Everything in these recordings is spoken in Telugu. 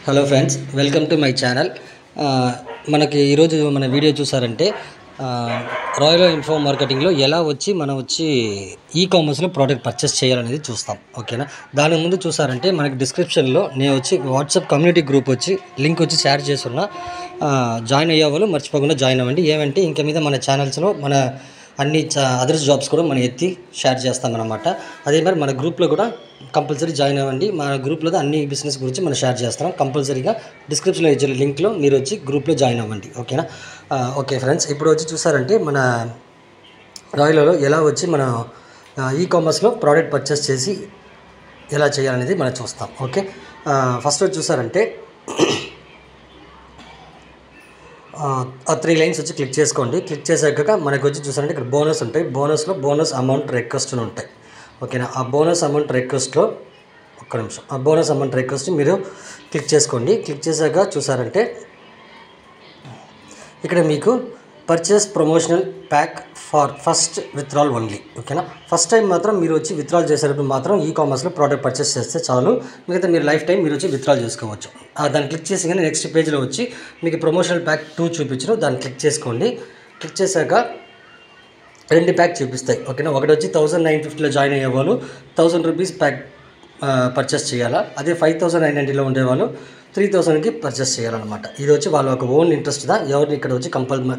Hello friends, welcome to my channel. మనకి ఈరోజు మన వీడియో చూసారంటే రాయల్ ఇన్ఫో మార్కెటింగ్లో ఎలా మనం ఈ కామర్స్లో ప్రోడక్ట్ పర్చేస్ చేయాలనేది చూస్తాం. ఓకేనా? దాని ముందు చూసారంటే మనకి డిస్క్రిప్షన్లో నేను WhatsApp community group link share చేస్తున్నా. జాయిన్ అయ్యే వాళ్ళు మర్చిపోకుండా జాయిన్ అవ్వండి. ఏమంటే ఇంకా మీద మన ఛానల్స్లో మన అన్ని అదర్స్ జాబ్స్ కూడా మనం షేర్ చేస్తామన్నమాట. అదే మరి మన గ్రూప్లో కూడా కంపల్సరీ జాయిన్ అవ్వండి. మన గ్రూప్లో అన్ని బిజినెస్ గురించి మనం షేర్ చేస్తాం. కంపల్సరీగా డిస్క్రిప్షన్లో ఇచ్చే లింక్లో మీరు గ్రూప్లో జాయిన్ అవ్వండి. ఓకేనా? ఓకే ఫ్రెండ్స్, ఇప్పుడు చూసారంటే మన రాయల్లో ఎలా మన ఈ కామర్స్లో ప్రోడక్ట్ పర్చేస్ చేసి ఎలా చేయాలనేది మనం చూస్తాం. ఓకే, ఫస్ట్ చూసారంటే ఆ 3 లైన్స్ క్లిక్ చేసుకోండి. క్లిక్ చేసాక మనకు చూసారంటే ఇక్కడ బోనస్ ఉంటాయి. బోనస్ అమౌంట్ రిక్వెస్ట్ అని ఉంటాయి. ఓకేనా? ఆ బోనస్ అమౌంట్ రిక్వెస్ట్లో ఒక్క నిమిషం, ఆ బోనస్ అమౌంట్ రిక్వెస్ట్ మీరు క్లిక్ చేసుకోండి. క్లిక్ చేశాక చూసారంటే ఇక్కడ మీకు purchase promotional pack for first withdrawal only. ఓకేనా? ఫస్ట్ టైం మాత్రం మీరు విత్డ్రాల్ చేసేటప్పుడు మాత్రం ఈ కామర్స్లో ప్రోడక్ట్ పర్చేస్ చేస్తే చాలు. మిగతా మీరు లైఫ్ టైం మీరు విత్డ్రాల్ చేసుకోవచ్చు. దాన్ని క్లిక్ చేసి కానీ నెక్స్ట్ పేజ్లో మీకు ప్రమోషనల్ ప్యాక్ 2 చూపించరు. దాన్ని క్లిక్ చేసుకోండి. క్లిక్ చేశాక 2 ప్యాక్ చూపిస్తాయి. ఓకేనా? ఒకటి 1950లో జాయిన్ అయ్యే వాళ్ళు 1000 రూపీస్ ప్యాక్ పర్చేస్ చేయాలా. అదే 5990లో ఉండేవాళ్ళు 3000కి పర్చేస్ చేయాలన్నమాట. ఇది వాళ్ళ ఒక ఓన్ ఇంట్రెస్ట్దా, ఎవరిని ఇక్కడ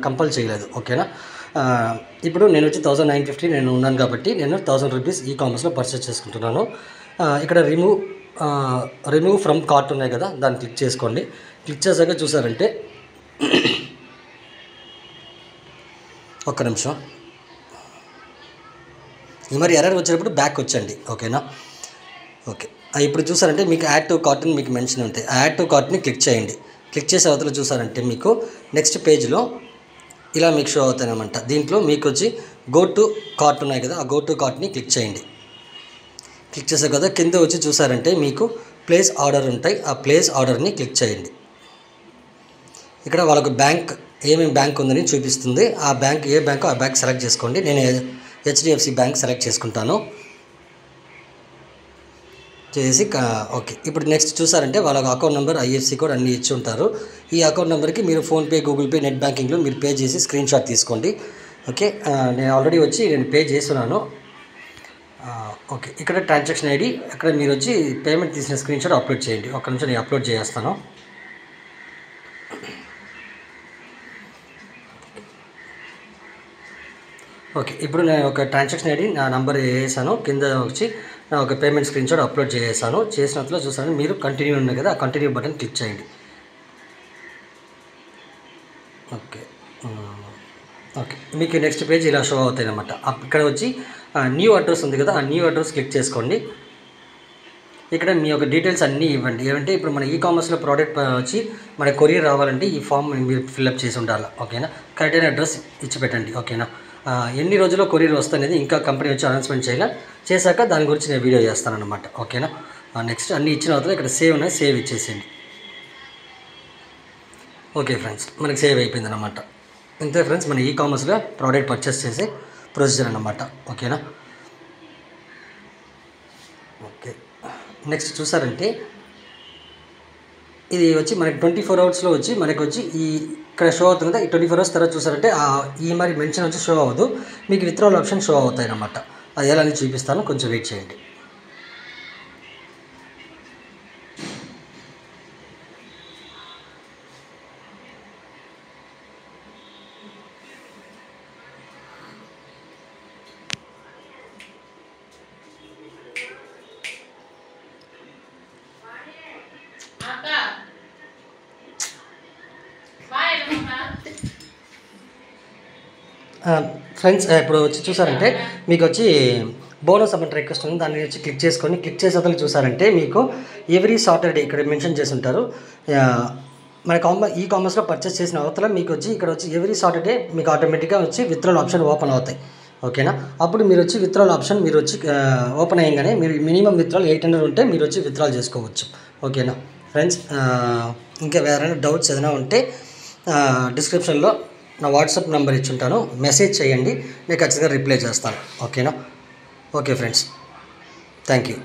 కంపల్ చేయలేదు. ఓకేనా? ఇప్పుడు నేను 1950 నేను ఉన్నాను కాబట్టి నేను 1000 రూపీస్ ఈ కామర్స్లో పర్చేస్ చేసుకుంటున్నాను. ఇక్కడ రిమూవ్ ఫ్రమ్ కార్ట్ ఉన్నాయి కదా, దాన్ని క్లిక్ చేసుకోండి. క్లిక్ చేశాక చూసారంటే ఒక్క నిమిషం, ఈ మరి ఎర్రర్ వచ్చినప్పుడు బ్యాక్ వచ్చండి. ఓకేనా? ఓకే, ఇప్పుడు చూసారంటే మీకు యాడ్ టు కార్ట్ అని మీకు మెన్షన్ ఉంటాయి. ఆ యాడ్ టు కార్ట్ని క్లిక్ చేయండి. క్లిక్ చేసే అవతల చూసారంటే మీకు నెక్స్ట్ పేజ్లో ఇలా మీకు షో అవుతాయన్నమాట. దీంట్లో మీకు గో టు కార్ట్ ఉన్నాయి కదా, ఆ గో టు కార్ట్ని క్లిక్ చేయండి. క్లిక్ చేసే కదా కింద చూసారంటే మీకు ప్లేస్ ఆర్డర్ ఉంటాయి. ఆ ప్లేస్ ఆర్డర్ని క్లిక్ చేయండి. ఇక్కడ వాళ్ళకు బ్యాంక్ ఏమేమి బ్యాంక్ ఉందని చూపిస్తుంది. ఆ బ్యాంక్ ఏ బ్యాంక్ ఆ బ్యాంక్ సెలెక్ట్ చేసుకోండి. నేను హెచ్డిఎఫ్సి బ్యాంక్ సెలెక్ట్ చేసుకుంటాను. చేసి ఓకే, ఇప్పుడు నెక్స్ట్ చూసారంటే వాళ్ళ అకౌంట్ నెంబర్ ఐఎఫ్సి కోడ్ అన్నీ ఇచ్చి ఉంటారు. ఈ అకౌంట్ నెంబర్కి మీరు ఫోన్పే, గూగుల్ పే, నెట్ బ్యాంకింగ్లో మీరు పే చేసి స్క్రీన్ షాట్ తీసుకోండి. ఓకే, నేను ఆల్రెడీ నేను పే చేస్తున్నాను. ఓకే, ఇక్కడ ట్రాన్సాక్షన్ ఐడి, ఇక్కడ మీరు పేమెంట్ తీసిన స్క్రీన్ షాట్ అప్లోడ్ చేయండి. ఒక్క నిమిషం నేను అప్లోడ్ చేస్తాను. ఓకే, ఇప్పుడు నేను ఒక ట్రాన్సాక్షన్ ఐడి నా నంబర్ వేసాను. కింద నా ఒక పేమెంట్ స్క్రీన్ షాట్ అప్లోడ్ చేసాను. చేసినట్లు చూసాను మీరు కంటిన్యూ ఉన్నాయి కదా, ఆ కంటిన్యూ బటన్ క్లిక్ చేయండి. ఓకే ఓకే, మీకు నెక్స్ట్ పేజ్ ఇలా షో అవుతాయి అన్నమాట. ఇక్కడ న్యూ అడ్రస్ ఉంది కదా, ఆ న్యూ అడ్రస్ క్లిక్ చేసుకోండి. ఇక్కడ మీ యొక్క డీటెయిల్స్ అన్నీ ఇవ్వండి. ఏమంటే ఇప్పుడు మన ఈ కామర్స్లో ప్రోడక్ట్ మన కొరియర్ రావాలంటే ఈ ఫామ్ మీరు ఫిల్అప్ చేసి ఉండాలి. ఓకేనా? కరెక్ట్ అయిన అడ్రస్ ఇచ్చి పెట్టండి. ఓకేనా? ఎన్ని రోజుల్లో కొరియర్ వస్తుంది ఇంకా కంపెనీ అనౌన్స్మెంట్ చేశాక దాని గురించి నేను వీడియో చేస్తానన్నమాట. ఓకేనా? నెక్స్ట్ అన్నీ ఇచ్చిన తర్వాత ఇక్కడ సేవ్ ఉన్నాయి, సేవ్ ఇచ్చేసేయండి. ఓకే ఫ్రెండ్స్, మనకి సేవ్ అయిపోయింది అన్నమాట. ఇంతే ఫ్రెండ్స్, మన ఈ కామర్స్లో ప్రోడక్ట్ పర్చేస్ చేసే ప్రొసీజర్ అన్నమాట. ఓకేనా? ఓకే, నెక్స్ట్ చూసారంటే ఇది మనకి 24 అవర్స్లో మనకి ఈ ఇక్కడ షో అవుతుంది కదా. ఈ 24 అవర్స్ తర్వాత చూసారంటే ఈ మరి మెన్షన్ షో అవ్వదు, మీకు విత్డ్రాల్ ఆప్షన్ షో అవుతాయి అన్నమాట. అది ఎలా అని చూపిస్తాను, కొంచెం వెయిట్ చేయండి. ఫ్రెండ్స్, ఇప్పుడు చూసారంటే మీకు బోనస్ అమౌంట్ రిక్వెస్ట్ ఉంది. దాన్ని క్లిక్ చేసుకొని క్లిక్ చేసే అతను చూసారంటే మీకు ఎవ్రీ సాటర్డే ఇక్కడ మెన్షన్ చేసి ఉంటారు. మన ఈ కామర్స్లో పర్చేస్ చేసిన అవతల మీకు ఇక్కడ ఎవ్రీ సాటర్డే మీకు ఆటోమేటిక్గా విత్డ్రాల్ ఆప్షన్ ఓపెన్ అవుతాయి. ఓకేనా? అప్పుడు మీరు విత్డ్రాల్ ఆప్షన్ మీరు ఓపెన్ అయ్యగానే మీరు మినిమం విత్డ్రాల్ 800 ఉంటే మీరు విత్డ్రాల్ చేసుకోవచ్చు. ఓకేనా ఫ్రెండ్స్? ఇంకా వేరైనా డౌట్స్ ఏదైనా ఉంటే డిస్క్రిప్షన్లో నా వాట్సాప్ నెంబర్ ఇచ్చుంటాను, మెసేజ్ చేయండి, నేను ఖచ్చితంగా రిప్లై చేస్తాను. ఓకేనా? Okay friends, thank you.